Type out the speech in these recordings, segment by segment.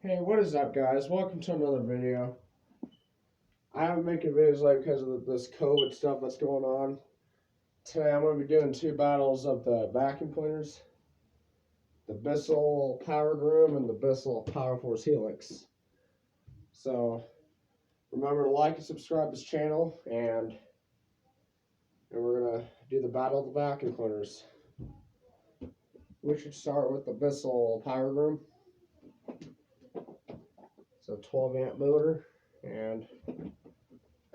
Hey, what is up, guys? Welcome to another video. I haven't been making videos lately because of this COVID stuff that's going on. Today I'm going to be doing two battles of the vacuum cleaners, the Bissell PowerGroom and the Bissell PowerForce Helix. So remember to like and subscribe to this channel, and we're going to do the battle of the vacuum cleaners. We should start with the Bissell PowerGroom. It's a 12 amp motor, and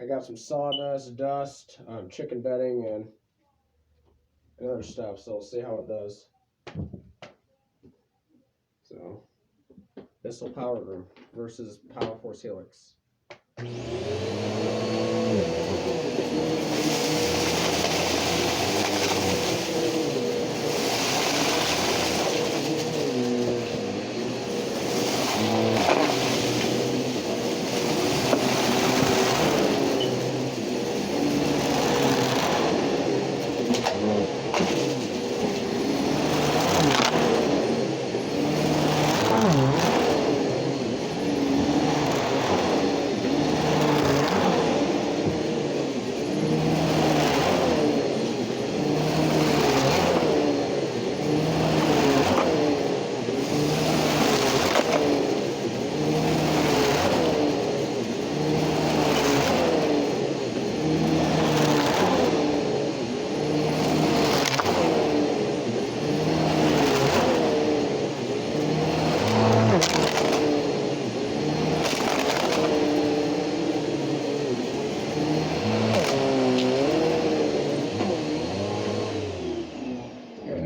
I got some sawdust, dust, chicken bedding, and other stuff, so we'll see how it does. So, Bissell PowerGroom versus PowerForce Helix.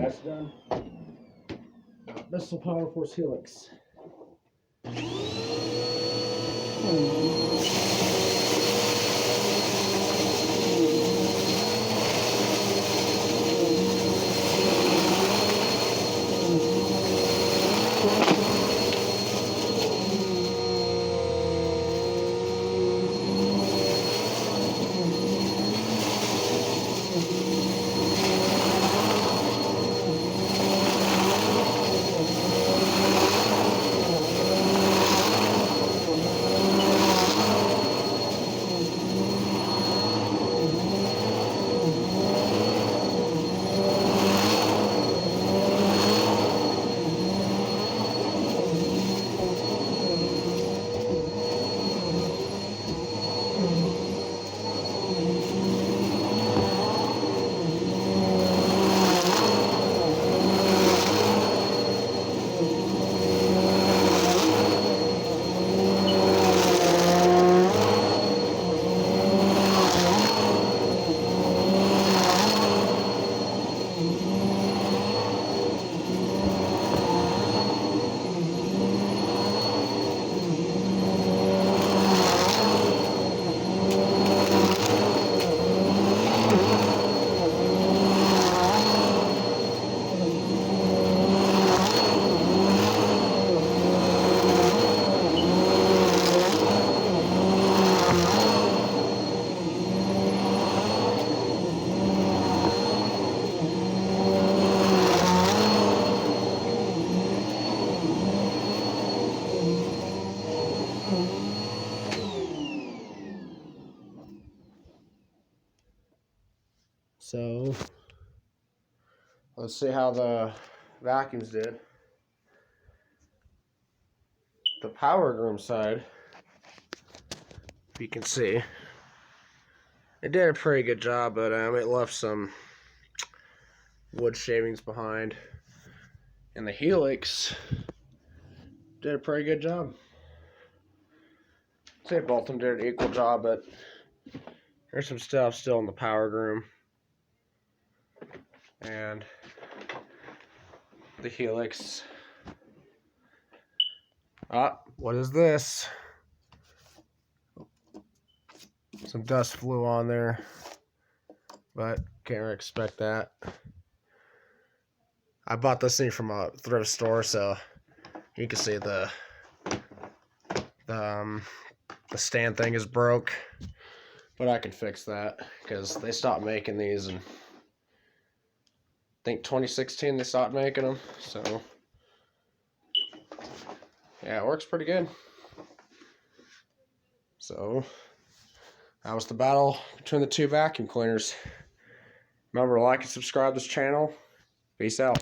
That's done. Bissell PowerForce Helix. So, let's see how the vacuums did. The PowerGroom side, if you can see, it did a pretty good job, but it left some wood shavings behind. And the Helix did a pretty good job. I'd say both of them did an equal job, but there's some stuff still in the PowerGroom. And the Helix. What is this? Some dust flew on there, but can't really expect that. I bought this thing from a thrift store, so you can see the stand thing is broke, but I can fix that because they stopped making these in, I think, 2016 they stopped making them. So yeah, it works pretty good. So that was the battle between the two vacuum cleaners. Remember to like and subscribe to this channel. Peace out.